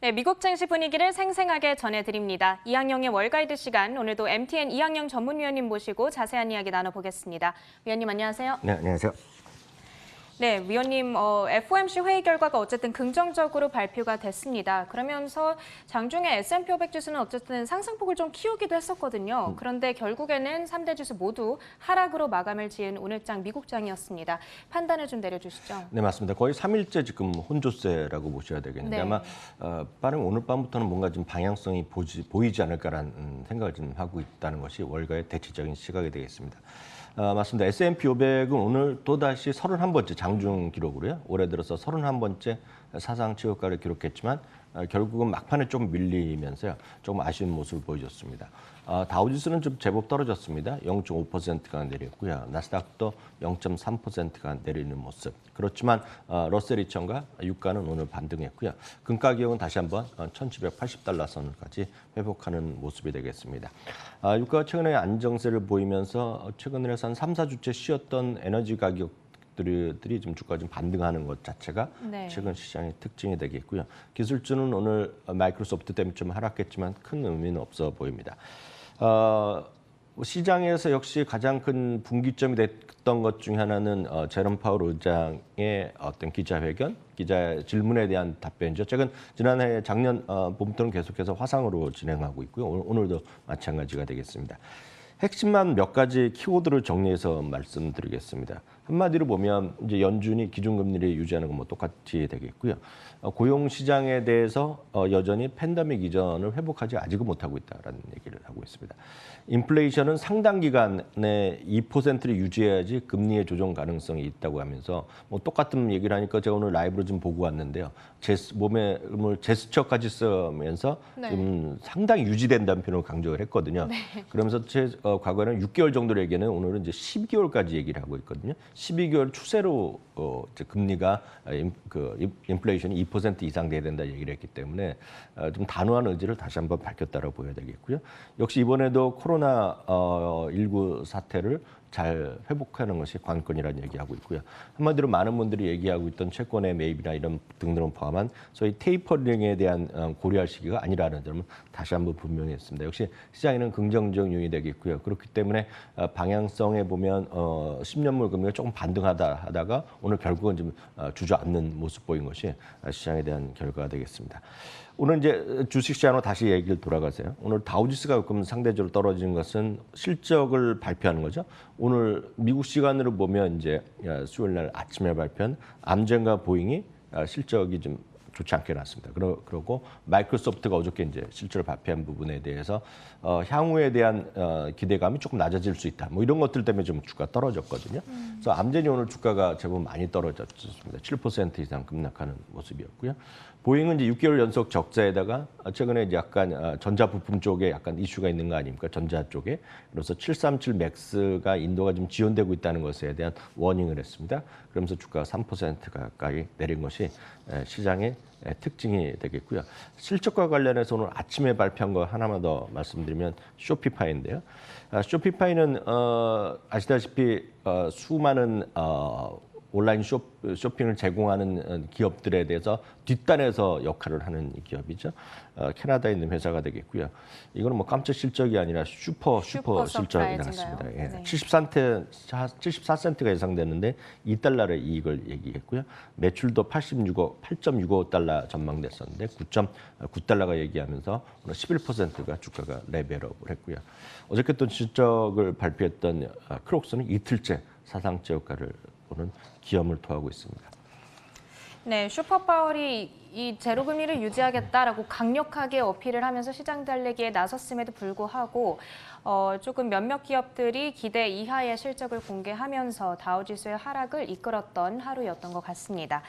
네, 미국 증시 분위기를 생생하게 전해드립니다. 이항영의 월가이드 시간, 오늘도 MTN 이항영 전문위원님 모시고 자세한 이야기 나눠보겠습니다. 위원님 안녕하세요. 네, 안녕하세요. 네, 위원님, FOMC 회의 결과가 어쨌든 긍정적으로 발표가 됐습니다. 그러면서 장중에 S&P 500 지수는 어쨌든 상승폭을 좀 키우기도 했었거든요. 그런데 결국에는 3대 지수 모두 하락으로 마감을 지은 오늘장 미국장이었습니다. 판단을 좀 내려주시죠. 네, 맞습니다. 거의 3일째 지금 혼조세라고 보셔야 되겠는데 네. 아마 빠른 오늘 밤부터는 뭔가 좀 방향성이 보이지 않을까라는 생각을 좀 하고 있다는 것이 월가의 대체적인 시각이 되겠습니다. 맞습니다. S&P 500은 오늘 또다시 31번째 장중 기록으로요. 올해 들어서 31번째 사상 최고가를 기록했지만 결국은 막판에 좀 밀리면서요. 조금 아쉬운 모습을 보여줬습니다. 다우지수는 좀 제법 떨어졌습니다. 0.5%가 내렸고요. 나스닥도 0.3%가 내리는 모습. 그렇지만 러셀 2000과 유가는 오늘 반등했고요. 금가 기업은 다시 한번 1780달러 선까지 회복하는 모습이 되겠습니다. 유가가 최근에 안정세를 보이면서 최근에 한 3, 4주째 쉬었던 에너지 가격들이 좀 주가 좀 반등하는 것 자체가 네. 최근 시장의 특징이 되겠고요. 기술주는 오늘 마이크로소프트 때문에 좀 하락했지만 큰 의미는 없어 보입니다. 시장에서 역시 가장 큰 분기점이 됐던 것 중에 하나는 제롬 파월 의장의 어떤 기자회견, 기자 질문에 대한 답변이죠. 지난해 작년 봄부터는 계속해서 화상으로 진행하고 있고요. 오늘도 마찬가지가 되겠습니다. 핵심만 몇 가지 키워드를 정리해서 말씀드리겠습니다. 한마디로 보면 이제 연준이 기준금리를 유지하는 건 뭐 똑같이 되겠고요. 고용 시장에 대해서 여전히 팬데믹 이전을 회복하지 아직은 못하고 있다라는 얘기를 하고 있습니다. 인플레이션은 상당 기간에 2%를 유지해야지 금리의 조정 가능성이 있다고 하면서 뭐 똑같은 얘기를 하니까 제가 오늘 라이브로 좀 보고 왔는데요. 몸에 제스처까지 쓰면서 네. 좀 상당히 유지된다는 표현을 강조를 했거든요. 네. 그러면서 과거에는 6개월 정도로 얘기는 오늘은 이제 12개월까지 얘기를 하고 있거든요. 12개월 추세로 이제 금리가 인플레이션이 2% 이상 돼야 된다 얘기를 했기 때문에 좀 단호한 의지를 다시 한번 밝혔다고 보여야 되겠고요. 역시 이번에도 코로나19 사태를 잘 회복하는 것이 관건이라는 얘기하고 있고요. 한마디로 많은 분들이 얘기하고 있던 채권의 매입이나 이런 등등을 포함한 소위 테이퍼링에 대한 고려할 시기가 아니라는 점은 다시 한번 분명히 했습니다. 역시 시장에는 긍정적 요인이 되겠고요. 그렇기 때문에 방향성에 보면 10년물 금리가 조금 반등하다 하다가 오늘 결국은 좀 주저앉는 모습 보인 것이 시장에 대한 결과가 되겠습니다. 오늘 이제 주식시장으로 다시 얘기를 돌아가세요. 오늘 다우지수가 조금 상대적으로 떨어진 것은 실적을 발표하는 거죠. 오늘 미국 시간으로 보면 이제 수요일 날 아침에 발표한 암젠과 보잉이 실적이 좀 좋지 않게 났습니다. 그러고 마이크로소프트가 어저께 이제 실적을 발표한 부분에 대해서 향후에 대한 기대감이 조금 낮아질 수 있다. 뭐 이런 것들 때문에 좀 주가 떨어졌거든요. 그래서 암젠이 오늘 주가가 제법 많이 떨어졌습니다. 7% 이상 급락하는 모습이었고요. 보잉은 이제 6개월 연속 적자에다가 최근에 이제 약간 전자 부품 쪽에 약간 이슈가 있는 거 아닙니까? 전자 쪽에. 그래서 737 맥스가 인도가 좀 지연되고 있다는 것에 대한 워닝을 했습니다. 그러면서 주가가 3% 가까이 내린 것이 시장의 특징이 되겠고요. 실적과 관련해서 오늘 아침에 발표한 거 하나만 더 말씀드리면 쇼피파이인데요. 쇼피파이는 아시다시피 수많은 온라인 쇼핑을 제공하는 기업들에 대해서 뒷단에서 역할을 하는 기업이죠. 캐나다에 있는 회사가 되겠고요. 이거는 뭐 깜짝 실적이 아니라 슈퍼 실적이 나왔습니다. 예. 네. 74센트가 예상됐는데 $2의 이익을 얘기했고요. 매출도 8.65 달러 전망됐었는데 9.9달러가 얘기하면서 오늘 11%가 주가가 레벨업을 했고요. 어저께 또 실적을 발표했던 크록스는 이틀째 사상 최고가를 보는 기염을 토하고 있습니다. 네, 슈퍼파월이 이 제로금리를 유지하겠다라고 강력하게 어필을 하면서 시장 달래기에 나섰음에도 불구하고 조금 몇몇 기업들이 기대 이하의 실적을 공개하면서 다우지수의 하락을 이끌었던 하루였던 것 같습니다.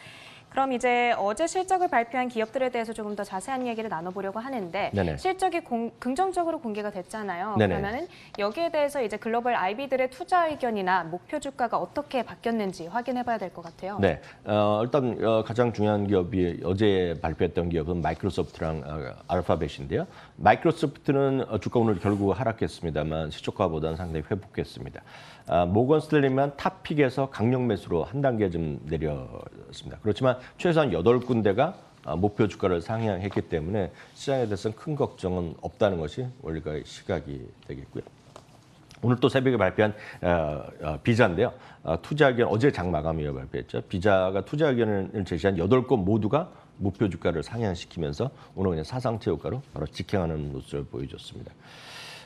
그럼 이제 어제 실적을 발표한 기업들에 대해서 조금 더 자세한 얘기를 나눠보려고 하는데 네네. 실적이 긍정적으로 공개가 됐잖아요. 네네. 그러면은 여기에 대해서 이제 글로벌 IB들의 투자 의견이나 목표 주가가 어떻게 바뀌었는지 확인해봐야 될 것 같아요. 네, 일단 가장 중요한 기업이 어제 발표했던 기업은 마이크로소프트랑 알파벳인데요. 마이크로소프트는 주가 오늘 결국 하락했습니다만 시초가보다는 상당히 회복했습니다. 모건 스탠리만 탑픽에서 강력 매수로 한 단계 좀 내렸습니다. 그렇지만 최소한 8군데가 목표 주가를 상향했기 때문에 시장에 대해서는 큰 걱정은 없다는 것이 원리가의 시각이 되겠고요. 오늘 또 새벽에 발표한 비자인데요. 투자 의견 어제 장 마감이어 발표했죠. 비자가 투자 의견을 제시한 8건 모두가 목표 주가를 상향시키면서 오늘 그냥 사상체 효과로 바로 직행하는 모습을 보여줬습니다.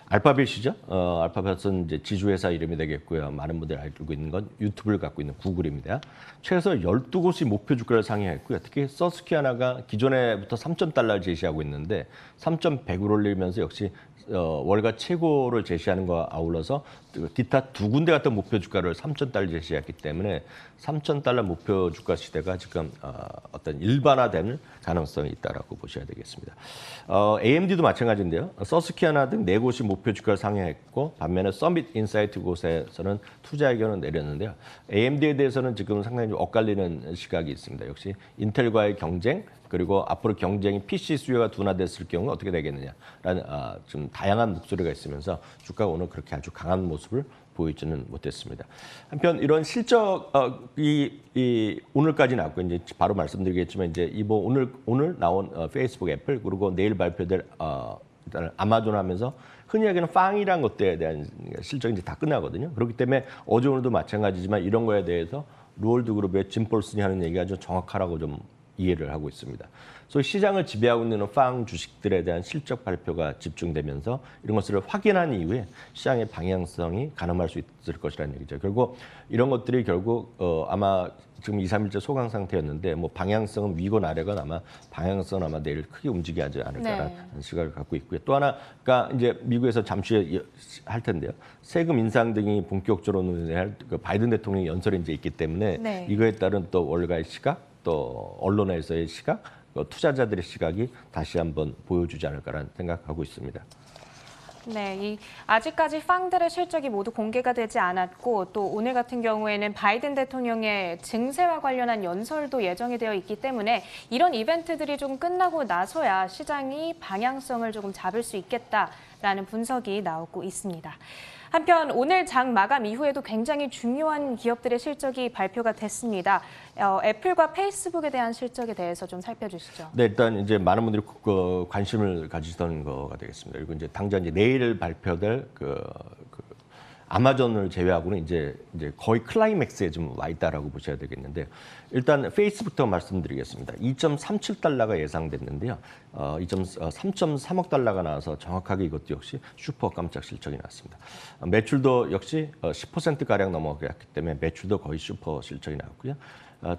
알파벳이죠. 알파벳은 이제 지주회사 이름이 되겠고요. 많은 분들이 알고 있는 건 유튜브를 갖고 있는 구글입니다. 최소 12곳이 목표 주가를 상향했고요. 특히 서스퀴아나가 기존에부터 3,000달러를 제시하고 있는데 3,100을 올리면서 역시 월가 최고를 제시하는 것과 아울러서 기타 두 군데 같은 목표 주가를 3,000달러 제시했기 때문에 3,000달러 목표 주가 시대가 지금 어떤 일반화되는 가능성이 있다라고 보셔야 되겠습니다. AMD도 마찬가지인데요. 서스퀴아나 등 4곳이 목표 주가를 상향했고 반면에 서밋 인사이트 곳에서는 투자 의견을 내렸는데요. AMD에 대해서는 지금 상당히 좀 엇갈리는 시각이 있습니다. 역시 인텔과의 경쟁 그리고 앞으로 경쟁이 PC 수요가 둔화됐을 경우 어떻게 되겠느냐라는 좀 다양한 목소리가 있으면서 주가가 오늘 그렇게 아주 강한 모습을 보이지는 못했습니다. 한편 이런 실적이 오늘까지 나왔고 이제 바로 말씀드리겠지만 이제 오늘 나온 페이스북, 애플 그리고 내일 발표될 일단 아마존 하면서 흔히 얘기하는 빵이란 것들에 대한 실적이 이제 다 끝나거든요. 그렇기 때문에 어제 오늘도 마찬가지지만 이런 거에 대해서 루올드 그룹의 짐 폴슨이 하는 얘기가 좀 정확하라고 좀 이해를 하고 있습니다. 소위 시장을 지배하고 있는 빵 주식들에 대한 실적 발표가 집중되면서 이런 것을 확인한 이후에 시장의 방향성이 가늠할 수 있을 것이라는 얘기죠. 결국 이런 것들이 결국 아마 지금 2, 3일째 소강 상태였는데 뭐 방향성은 위건 아래건 아마 방향성은 아마 내일 크게 움직이지 않을까라는 시각을 갖고 있고요. 또 하나가 이제 미국에서 잠시 할 텐데요. 세금 인상 등이 본격적으로 논의할 바이든 대통령의 연설이 이제 있기 때문에 이거에 따른 또 월가의 시각 또 언론에서의 시각, 투자자들의 시각이 다시 한번 보여주지 않을까라는 생각하고 있습니다. 네, 아직까지 팡들의 실적이 모두 공개가 되지 않았고 또 오늘 같은 경우에는 바이든 대통령의 증세와 관련한 연설도 예정이 되어 있기 때문에 이런 이벤트들이 좀 끝나고 나서야 시장이 방향성을 조금 잡을 수 있겠다라는 분석이 나오고 있습니다. 한편 오늘 장 마감 이후에도 굉장히 중요한 기업들의 실적이 발표가 됐습니다. 애플과 페이스북에 대한 실적에 대해서 좀 살펴주시죠. 네, 일단 이제 많은 분들이 관심을 가지던 거가 되겠습니다. 그리고 이제 당장 이제 내일 발표될 아마존을 제외하고는 이제 거의 클라이맥스에 좀 와 있다라고 보셔야 되겠는데 일단 페이스부터 말씀드리겠습니다. 2.37달러가 예상됐는데요. 3.3억 달러가 나와서 정확하게 이것도 역시 슈퍼 깜짝 실적이 나왔습니다. 매출도 역시 10%가량 넘어갔기 때문에 매출도 거의 슈퍼 실적이 나왔고요.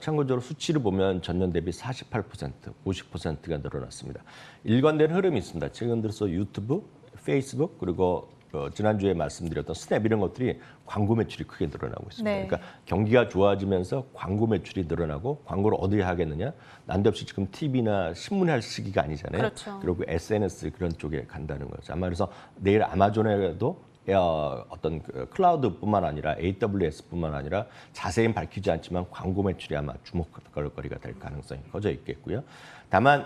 참고적으로 수치를 보면 전년 대비 48%, 50%가 늘어났습니다. 일관된 흐름이 있습니다. 최근 들어서 유튜브, 페이스북 그리고 지난주에 말씀드렸던 스냅 이런 것들이 광고 매출이 크게 늘어나고 있습니다. 네. 그러니까 경기가 좋아지면서 광고 매출이 늘어나고 광고를 어디에 하겠느냐? 난데없이 지금 TV나 신문에 할 시기가 아니잖아요. 그렇죠. 그리고 SNS 그런 쪽에 간다는 거죠. 아마 그래서 내일 아마존에도 어떤 클라우드뿐만 아니라 AWS뿐만 아니라 자세히는 밝히지 않지만 광고 매출이 아마 주목할 거리가 될 가능성이 커져 있겠고요. 다만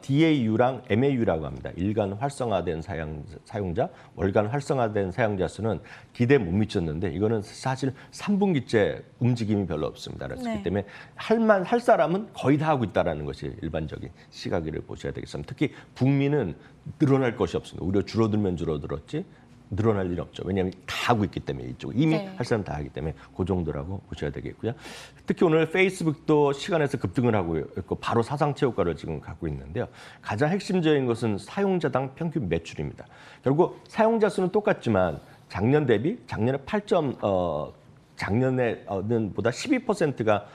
DAU랑 MAU라고 합니다. 일간 활성화된 사용자, 월간 활성화된 사용자 수는 기대에 못 미쳤는데 이거는 사실 3분기째 움직임이 별로 없습니다. 그렇기 때문에 할 사람은 거의 다 하고 있다는 것이 일반적인 시각을 보셔야 되겠습니다. 특히 북미는 늘어날 것이 없습니다. 오히려 줄어들면 줄어들었지 늘어날 일은 없죠. 왜냐하면 다 하고 있기 때문에 이쪽 이미 할 사람 다 하기 때문에 그 정도라고 보셔야 되겠고요. 특히 오늘 페이스북도 시간에서 급등을 하고 있고 바로 사상체 효과를 지금 갖고 있는데요. 가장 핵심적인 것은 사용자당 평균 매출입니다. 결국 사용자 수는 똑같지만 작년 대비 작년에 작년에는 보다 12%가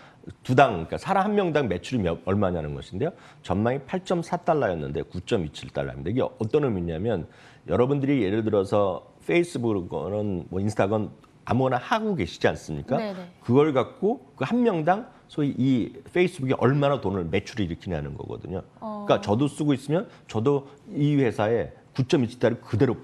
두당, 그러니까 사람 한 명당 매출이 얼마냐는 것인데요. 전망이 8.4달러였는데 9.27달러입니다. 이게 어떤 의미냐면 여러분들이 예를 들어서 페이스북은 뭐 인스타건 아무거나 하고 계시지 않습니까? 네네. 그걸 갖고 그 한 명당 소위 이 페이스북이 얼마나 돈을 매출을 일으키냐는 거거든요. 그러니까 저도 쓰고 있으면 저도 이 회사에 9.27달러 그대로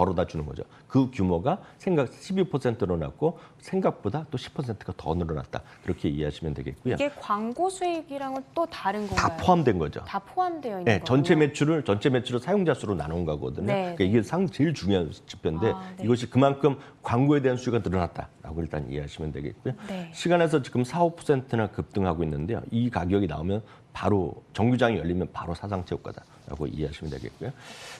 벌어다 주는 거죠. 그 규모가 12% 늘어났고 생각보다 또 10%가 더 늘어났다. 그렇게 이해하시면 되겠고요. 이게 광고 수익이랑은 또 다른 건가요? 다 포함된 거죠. 다 포함되어 있는 네, 거군요. 전체 매출을 사용자 수로 나눈 거거든요. 네, 그러니까 이게 제일 중요한 지표인데 네. 이것이 그만큼 광고에 대한 수요가 늘어났다라고 일단 이해하시면 되겠고요. 네. 시간에서 지금 4~5%나 급등하고 있는데요. 이 가격이 나오면 바로 정규장이 열리면 바로 사상체육과다라고 이해하시면 되겠고요.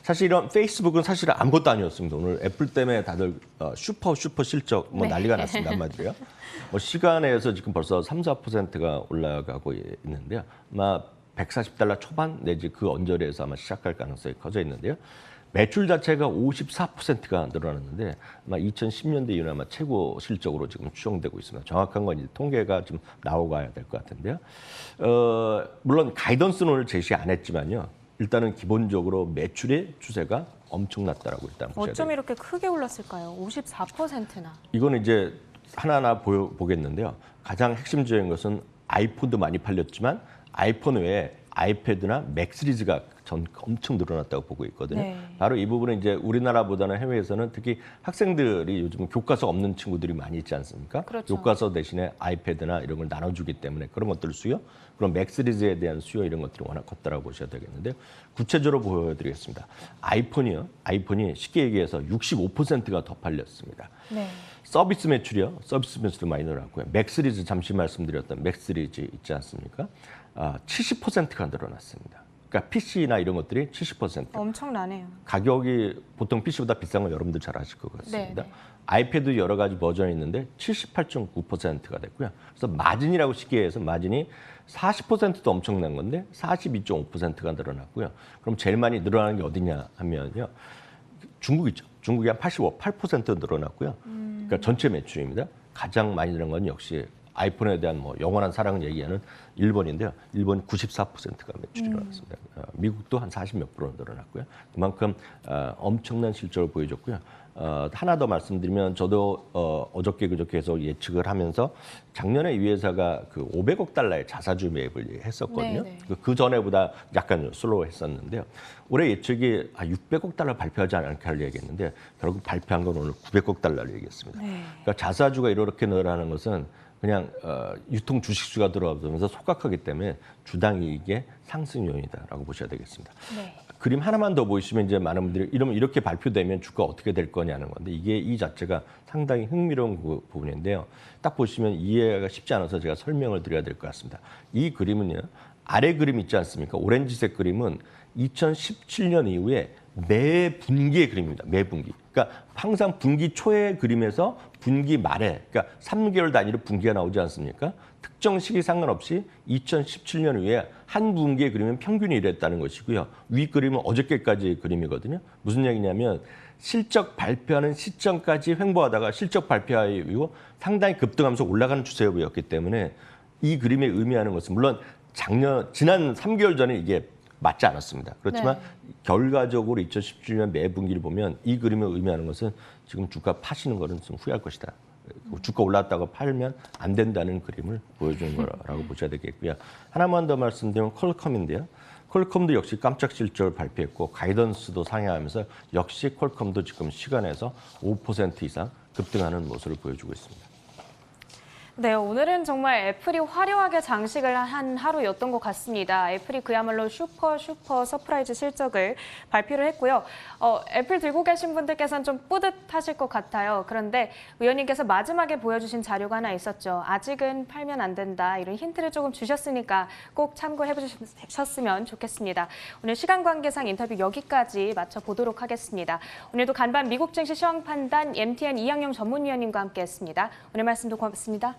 사실 이런 페이스북은 사실 아무것도 아니었습니다. 오늘 애플 때문에 다들 슈퍼 실적 네. 난리가 났습니다. 한마디로요. 시간에서 지금 벌써 3~4%가 올라가고 있는데요. 아마 $140 초반 내지 그 언저리에서 아마 시작할 가능성이 커져 있는데요. 매출 자체가 54%가 늘어났는데 아마 2010년대 이후 아마 최고 실적으로 지금 추정되고 있습니다. 정확한 건 이제 통계가 좀 나오가야 될 것 같은데요. 물론 가이던스는 오늘 제시 안 했지만요. 일단은 기본적으로 매출의 추세가 엄청났다라고 일단 보셔야 돼요. 어쩜 이렇게 크게 올랐을까요? 54%나. 이거는 이제 하나하나 보겠는데요. 가장 핵심적인 것은 아이폰도 많이 팔렸지만 아이폰 외에 아이패드나 맥 시리즈가 전 엄청 늘어났다고 보고 있거든요. 네. 바로 이 부분은 이제 우리나라보다는 해외에서는 특히 학생들이 요즘 교과서 없는 친구들이 많이 있지 않습니까? 그렇죠. 교과서 대신에 아이패드나 이런 걸 나눠주기 때문에 그런 것들 수요, 그런 맥 시리즈에 대한 수요 이런 것들이 워낙 컸다라고 보셔야 되겠는데요. 구체적으로 보여드리겠습니다. 아이폰이 쉽게 얘기해서 65%가 더 팔렸습니다. 네. 서비스 매출이요. 서비스 매출도 많이 늘어났고요. 맥 시리즈 잠시 말씀드렸던 맥 시리즈 있지 않습니까? 70%가 늘어났습니다. 그러니까 PC나 이런 것들이 70%. 엄청나네요. 가격이 보통 PC보다 비싼 건 여러분들 잘 아실 것 같습니다. 네. 아이패드 여러 가지 버전이 있는데 78.9%가 됐고요. 그래서 마진이라고 쉽게 해서 마진이 40%도 엄청난 건데 42.5%가 늘어났고요. 그럼 제일 많이 늘어나는 게 어디냐 하면요. 중국 있죠. 중국이 한 8% 늘어났고요. 그러니까 전체 매출입니다. 가장 많이 늘어난 건 역시 아이폰에 대한 뭐 영원한 사랑을 얘기하는 일본인데요. 일본 94%가 매출이 늘어났습니다. 미국도 한 40몇 프로 늘어났고요. 그만큼 엄청난 실적을 보여줬고요. 하나 더 말씀드리면 저도 어저께 그저께 해서 예측을 하면서 작년에 이 회사가 그 $500억 자사주 매입을 했었거든요. 네네. 그 전에보다 약간 슬로우했었는데요. 올해 예측이 $600억 발표하지 않을까 얘기했는데 결국 발표한 건 오늘 $900억 얘기했습니다. 네. 그러니까 자사주가 이렇게 늘어나는 것은 그냥 유통 주식수가 들어가면서 속각하기 때문에 주당 이익의 상승 요인이다라고 보셔야 되겠습니다. 네. 그림 하나만 더 보시면 이제 많은 분들이 이러면 이렇게 발표되면 주가 어떻게 될 거냐는 건데 이게 이 자체가 상당히 흥미로운 부분인데요. 딱 보시면 이해가 쉽지 않아서 제가 설명을 드려야 될 것 같습니다. 이 그림은요. 아래 그림 있지 않습니까? 오렌지색 그림은 2017년 이후에 매 분기의 그림입니다. 매 분기. 그러니까 항상 분기 초의 그림에서 분기 말에, 그러니까 3개월 단위로 분기가 나오지 않습니까? 특정 시기 상관없이 2017년 이후에 한 분기의 그림은 평균이 이랬다는 것이고요. 위 그림은 어저께까지 그림이거든요. 무슨 얘기냐면 실적 발표하는 시점까지 횡보하다가 실적 발표 이후 상당히 급등하면서 올라가는 추세였기 때문에 이 그림이 의미하는 것은 물론 지난 3개월 전에 이게 맞지 않았습니다. 그렇지만 네. 결과적으로 2017년 매 분기를 보면 이 그림을 의미하는 것은 지금 주가 파시는 거는 좀 후회할 것이다. 주가 올랐다고 팔면 안 된다는 그림을 보여주는 거라고 보셔야 되겠고요. 하나만 더 말씀드리면 퀄컴인데요. 퀄컴도 역시 깜짝 실적을 발표했고 가이던스도 상향하면서 역시 퀄컴도 지금 시간에서 5% 이상 급등하는 모습을 보여주고 있습니다. 네, 오늘은 정말 애플이 화려하게 장식을 한 하루였던 것 같습니다. 애플이 그야말로 슈퍼 서프라이즈 실적을 발표를 했고요. 애플 들고 계신 분들께서는 좀 뿌듯하실 것 같아요. 그런데 의원님께서 마지막에 보여주신 자료가 하나 있었죠. 아직은 팔면 안 된다. 이런 힌트를 조금 주셨으니까 꼭 참고해 보셨으면 좋겠습니다. 오늘 시간 관계상 인터뷰 여기까지 마쳐보도록 하겠습니다. 오늘도 간밤 미국 증시 시황 판단 MTN 이양용 전문위원님과 함께했습니다. 오늘 말씀도 고맙습니다.